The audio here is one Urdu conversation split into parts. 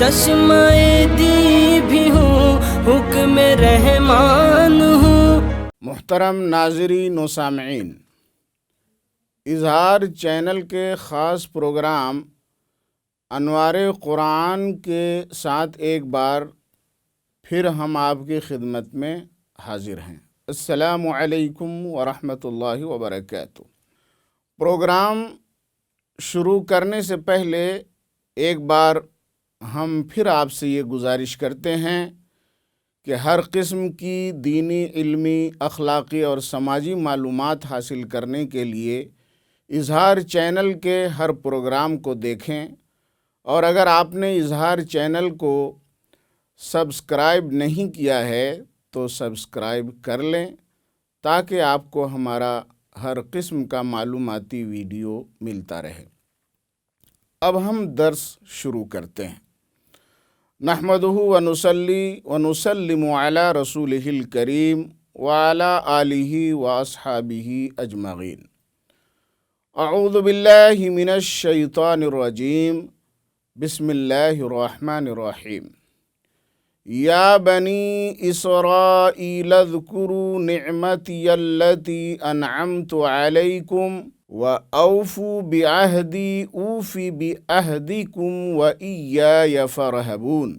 چشمۂ دی بھی ہوں، حکم رحمان ہوں۔ محترم ناظرین و سامعین، اظہار چینل کے خاص پروگرام انوار قرآن کے ساتھ ایک بار پھر ہم آپ کی خدمت میں حاضر ہیں۔ السلام علیکم ورحمۃ اللہ وبرکاتہ۔ پروگرام شروع کرنے سے پہلے ایک بار ہم پھر آپ سے یہ گزارش کرتے ہیں کہ ہر قسم کی دینی، علمی، اخلاقی اور سماجی معلومات حاصل کرنے کے لیے اظہار چینل کے ہر پروگرام کو دیکھیں، اور اگر آپ نے اظہار چینل کو سبسکرائب نہیں کیا ہے تو سبسکرائب کر لیں تاکہ آپ کو ہمارا ہر قسم کا معلوماتی ویڈیو ملتا رہے۔ اب ہم درس شروع کرتے ہیں۔ نحمدہ ونصلی ونسلم علی رسولہ الکریم وعلی آلہ واصحابہ اجمعین۔ اعوذ باللہ من الشیطان الرجیم، بسم اللہ الرحمن الرحیم۔ یا بنی اسرائیل اذکروا نعمتی التی انعمت علیکم وَأَوْفُوا بِعَهْدِي أُوفِ بِعَهْدِكُمْ وَإِيَّايَ فَارْهَبُونِ۔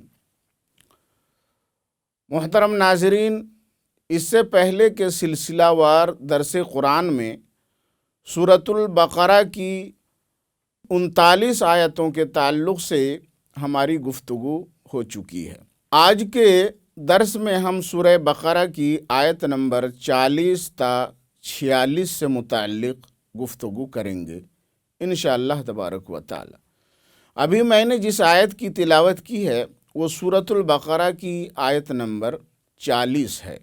محترم ناظرین، اس سے پہلے کہ سلسلہ وار درس قرآن میں سورۃ البقرہ کی 39 آیتوں کے تعلق سے ہماری گفتگو ہو چکی ہے۔ آج کے درس میں ہم سورہ بقرہ کی آیت نمبر 40 تا 46 سے متعلق گفتگو کریں گے انشاءاللہ تبارک و تعالی۔ ابھی میں نے جس آیت کی تلاوت کی ہے وہ سورۃ البقرہ کی آیت نمبر 40 ہے۔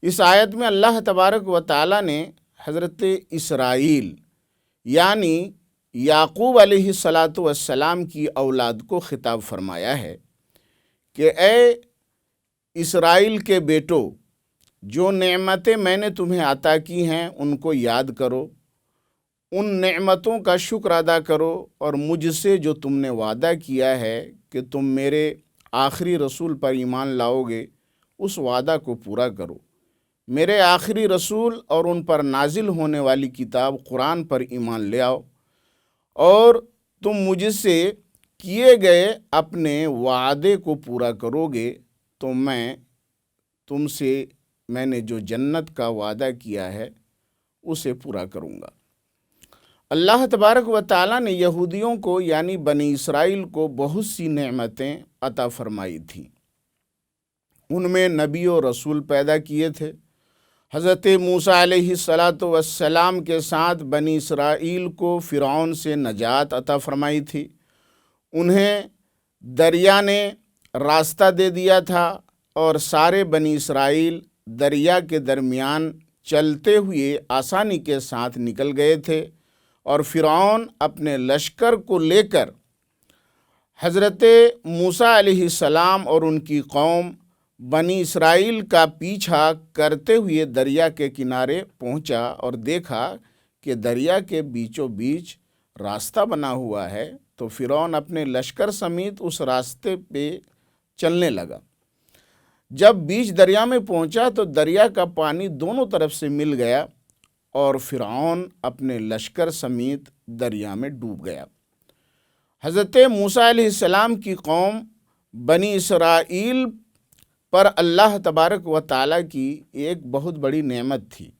اس آیت میں اللہ تبارک و تعالی نے حضرت اسرائیل یعنی یعقوب علیہ السلام کی اولاد کو خطاب فرمایا ہے کہ اے اسرائیل کے بیٹو، جو نعمتیں میں نے تمہیں عطا کی ہیں ان کو یاد کرو، ان نعمتوں کا شکر ادا کرو، اور مجھ سے جو تم نے وعدہ کیا ہے کہ تم میرے آخری رسول پر ایمان لاؤ گے اس وعدہ کو پورا کرو۔ میرے آخری رسول اور ان پر نازل ہونے والی کتاب قرآن پر ایمان لے آؤ، اور تم مجھ سے کیے گئے اپنے وعدے کو پورا کرو گے تو میں تم سے میں نے جو جنت کا وعدہ کیا ہے اسے پورا کروں گا۔ اللہ تبارک و تعالیٰ نے یہودیوں کو یعنی بنی اسرائیل کو بہت سی نعمتیں عطا فرمائی تھیں۔ ان میں نبی و رسول پیدا کیے تھے۔ حضرت موسیٰ علیہ السلام کے ساتھ بنی اسرائیل کو فرعون سے نجات عطا فرمائی تھی۔ انہیں دریا نے راستہ دے دیا تھا اور سارے بنی اسرائیل دریا کے درمیان چلتے ہوئے آسانی کے ساتھ نکل گئے تھے، اور فرعون اپنے لشکر کو لے کر حضرت موسیٰ علیہ السلام اور ان کی قوم بنی اسرائیل کا پیچھا کرتے ہوئے دریا کے کنارے پہنچا اور دیکھا کہ دریا کے بیچوں بیچ راستہ بنا ہوا ہے، تو فرعون اپنے لشکر سمیت اس راستے پہ چلنے لگا۔ جب بیچ دریا میں پہنچا تو دریا کا پانی دونوں طرف سے مل گیا اور فرعون اپنے لشکر سمیت دریا میں ڈوب گیا۔ حضرت موسیٰ علیہ السلام کی قوم بنی اسرائیل پر اللہ تبارک و تعالیٰ کی ایک بہت بڑی نعمت تھی۔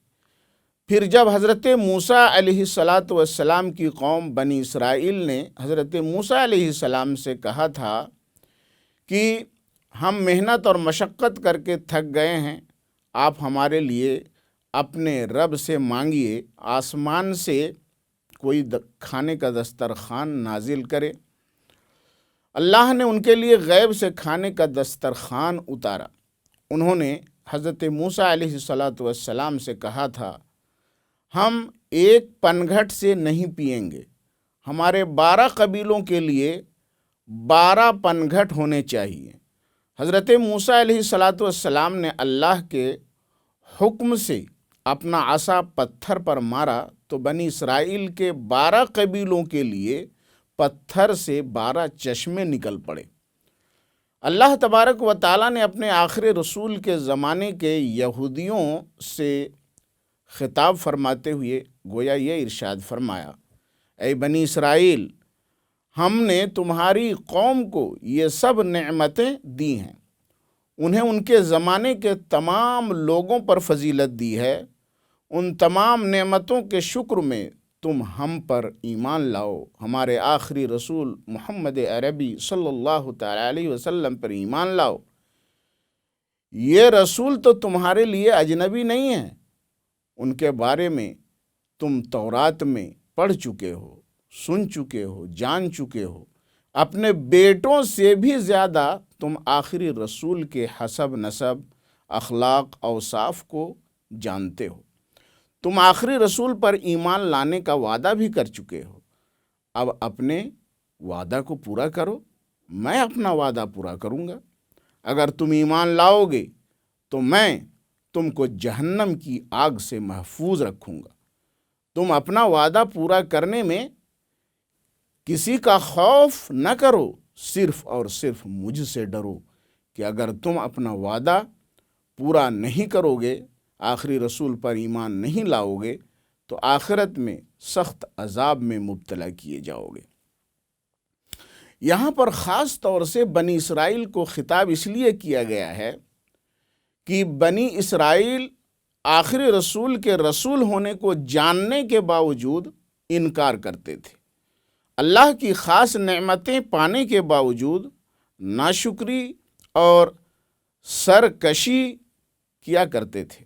پھر جب حضرت موسیٰ علیہ السلام کی قوم بنی اسرائیل نے حضرت موسیٰ علیہ السلام سے کہا تھا کہ ہم محنت اور مشقت کر کے تھک گئے ہیں، آپ ہمارے لیے اپنے رب سے مانگیے آسمان سے کوئی کھانے کا دسترخوان نازل کرے۔ اللہ نے ان کے لیے غیب سے کھانے کا دسترخوان اتارا۔ انہوں نے حضرت موسیٰ علیہ السلام سے کہا تھا، ہم ایک پنگھٹ سے نہیں پئیں گے، ہمارے 12 قبیلوں کے لیے 12 پنگھٹ ہونے چاہیے۔ حضرت موسیٰ علیہ السلام نے اللہ کے حکم سے اپنا عصا پتھر پر مارا تو بنی اسرائیل کے 12 قبیلوں کے لیے پتھر سے 12 چشمے نکل پڑے۔ اللہ تبارک و تعالیٰ نے اپنے آخری رسول کے زمانے کے یہودیوں سے خطاب فرماتے ہوئے گویا یہ ارشاد فرمایا، اے بنی اسرائیل، ہم نے تمہاری قوم کو یہ سب نعمتیں دی ہیں، انہیں ان کے زمانے کے تمام لوگوں پر فضیلت دی ہے، ان تمام نعمتوں کے شکر میں تم ہم پر ایمان لاؤ، ہمارے آخری رسول محمد عربی صلی اللہ تعالی علیہ وسلم پر ایمان لاؤ۔ یہ رسول تو تمہارے لیے اجنبی نہیں ہیں، ان کے بارے میں تم تورات میں پڑھ چکے ہو، سن چکے ہو، جان چکے ہو، اپنے بیٹوں سے بھی زیادہ تم آخری رسول کے حسب نسب، اخلاق، اوصاف کو جانتے ہو، تم آخری رسول پر ایمان لانے کا وعدہ بھی کر چکے ہو، اب اپنے وعدہ کو پورا کرو، میں اپنا وعدہ پورا کروں گا۔ اگر تم ایمان لاؤ گے تو میں تم کو جہنم کی آگ سے محفوظ رکھوں گا۔ تم اپنا وعدہ پورا کرنے میں کسی کا خوف نہ کرو، صرف اور صرف مجھ سے ڈرو کہ اگر تم اپنا وعدہ پورا نہیں کرو گے، آخری رسول پر ایمان نہیں لاؤ گے، تو آخرت میں سخت عذاب میں مبتلا کیے جاؤ گے۔ یہاں پر خاص طور سے بنی اسرائیل کو خطاب اس لیے کیا گیا ہے کہ بنی اسرائیل آخری رسول کے رسول ہونے کو جاننے کے باوجود انکار کرتے تھے، اللہ کی خاص نعمتیں پانے کے باوجود ناشکری اور سرکشی کیا کرتے تھے۔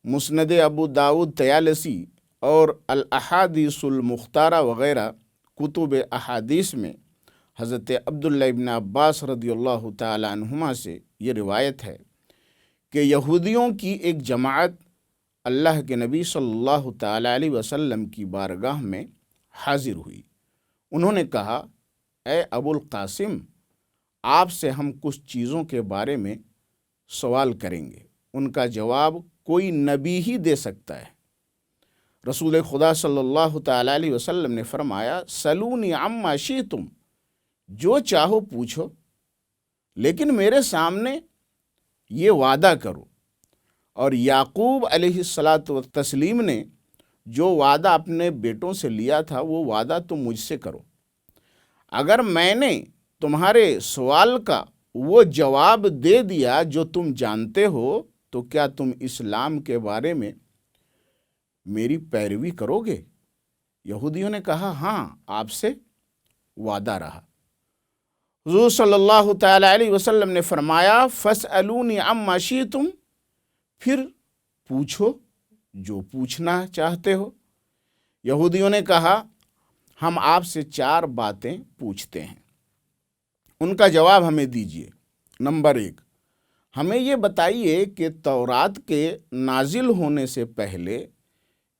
مسند ابو داؤد طیالسی اور الاحادیث المختارہ وغیرہ کتب احادیث میں حضرت عبداللہ ابن عباس رضی اللہ تعالی عنہما سے یہ روایت ہے کہ یہودیوں کی ایک جماعت اللہ کے نبی صلی اللہ تعالی علیہ وسلم کی بارگاہ میں حاضر ہوئی۔ انہوں نے کہا، اے ابو القاسم، آپ سے ہم کچھ چیزوں کے بارے میں سوال کریں گے، ان کا جواب کوئی نبی ہی دے سکتا ہے۔ رسول خدا صلی اللہ تعالی علیہ وسلم نے فرمایا، سلونی عما شئتم، جو چاہو پوچھو، لیکن میرے سامنے یہ وعدہ کرو۔ اور یعقوب علیہ السلام نے جو وعدہ اپنے بیٹوں سے لیا تھا، وہ وعدہ تم مجھ سے کرو۔ اگر میں نے تمہارے سوال کا وہ جواب دے دیا جو تم جانتے ہو، تو کیا تم اسلام کے بارے میں میری پیروی کرو گے؟ یہودیوں نے کہا، ہاں، آپ سے وعدہ رہا۔ حضور صلی اللہ تعالی علیہ وسلم نے فرمایا، فاسألونی عما شئتم، پھر پوچھو جو پوچھنا چاہتے ہو۔ یہودیوں نے کہا، ہم آپ سے 4 باتیں پوچھتے ہیں، ان کا جواب ہمیں دیجیے۔ نمبر 1، ہمیں یہ بتائیے کہ تورات کے نازل ہونے سے پہلے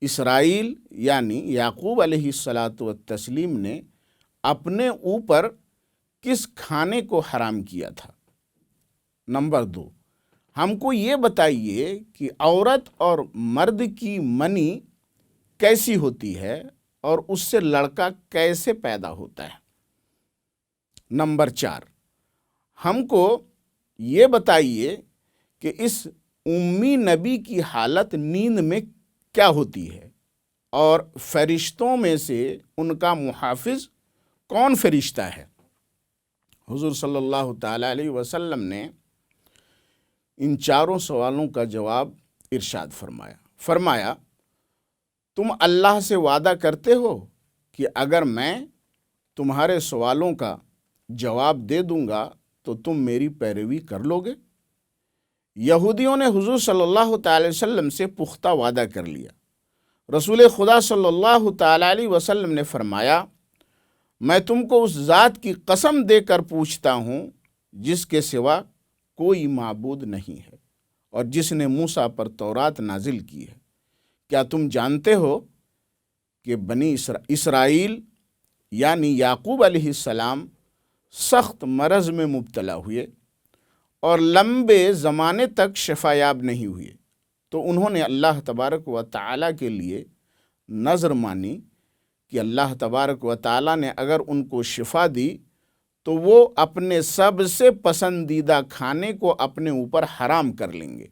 اسرائیل یعنی یعقوب علیہ السلام نے اپنے اوپر کس کھانے کو حرام کیا تھا۔ نمبر 2، ہم کو یہ بتائیے کہ عورت اور مرد کی منی کیسی ہوتی ہے اور اس سے لڑکا کیسے پیدا ہوتا ہے۔ نمبر 4، ہم کو یہ بتائیے کہ اس امی نبی کی حالت نیند میں کیا ہوتی ہے، اور فرشتوں میں سے ان کا محافظ کون فرشتہ ہے۔ حضور صلی اللہ تعالی علیہ وسلم نے ان 4 سوالوں کا جواب ارشاد فرمایا، تم اللہ سے وعدہ کرتے ہو کہ اگر میں تمہارے سوالوں کا جواب دے دوں گا تو تم میری پیروی کر لو گے؟ یہودیوں نے حضور صلی اللہ تعالی وسلم سے پختہ وعدہ کر لیا۔ رسول خدا صلی اللہ تعالی علیہ وسلم نے فرمایا، میں تم کو اس ذات کی قسم دے کر پوچھتا ہوں جس کے سوا کوئی معبود نہیں ہے اور جس نے موسیٰ پر تورات نازل کی ہے، کیا تم جانتے ہو کہ بنی اسرائیل یعنی یعقوب علیہ السلام سخت مرض میں مبتلا ہوئے اور لمبے زمانے تک شفا یاب نہیں ہوئے، تو انہوں نے اللہ تبارک و تعالیٰ کے لیے نذر مانی کہ اللہ تبارک و تعالیٰ نے اگر ان کو شفا دی تو وہ اپنے سب سے پسندیدہ کھانے کو اپنے اوپر حرام کر لیں گے۔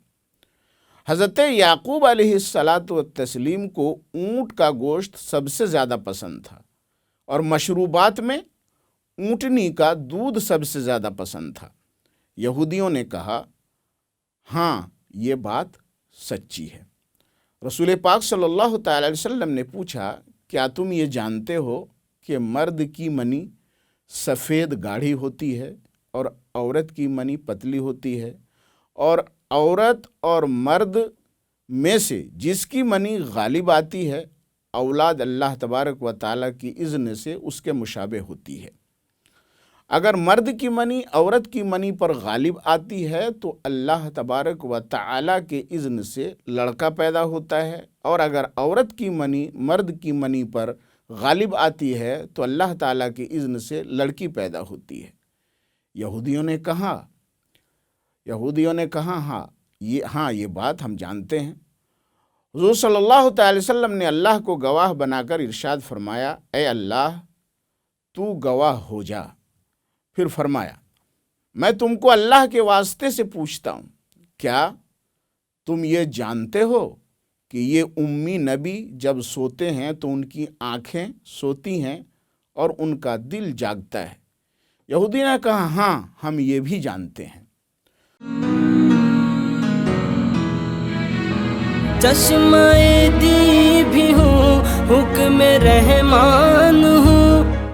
حضرت یعقوب علیہ الصلاۃ والتسلیم کو اونٹ کا گوشت سب سے زیادہ پسند تھا، اور مشروبات میں اونٹنی کا دودھ سب سے زیادہ پسند تھا۔ یہودیوں نے کہا ہاں یہ بات سچی ہے۔ رسول پاک صلی اللہ تعالی علیہ وسلم نے پوچھا کیا تم یہ جانتے ہو کہ مرد کی منی سفید گاڑھی ہوتی ہے اور عورت کی منی پتلی ہوتی ہے، اور عورت اور مرد میں سے جس کی منی غالب آتی ہے اولاد اللہ تبارک و تعالیٰ کی اذن سے اس کے مشابہ ہوتی ہے۔ اگر مرد کی منی عورت کی منی پر غالب آتی ہے تو اللہ تبارک و تعالیٰ کے اذن سے لڑکا پیدا ہوتا ہے، اور اگر عورت کی منی مرد کی منی پر غالب آتی ہے تو اللہ تعالیٰ کے اذن سے لڑکی پیدا ہوتی ہے۔ یہودیوں نے کہا ہاں یہ بات ہم جانتے ہیں۔ حضور صلی اللہ تعالی وسلم نے اللہ کو گواہ بنا کر ارشاد فرمایا اے اللہ تو گواہ ہو جا۔ پھر فرمایا میں تم کو اللہ کے واسطے سے پوچھتا ہوں، کیا تم یہ جانتے ہو کہ یہ امی نبی جب سوتے ہیں تو ان کی آنکھیں سوتی ہیں اور ان کا دل جاگتا ہے؟ یہودی نے کہا ہاں ہم یہ بھی جانتے ہیں۔ چشمہ دی بھی ہوں، حکم رحمان ہوں،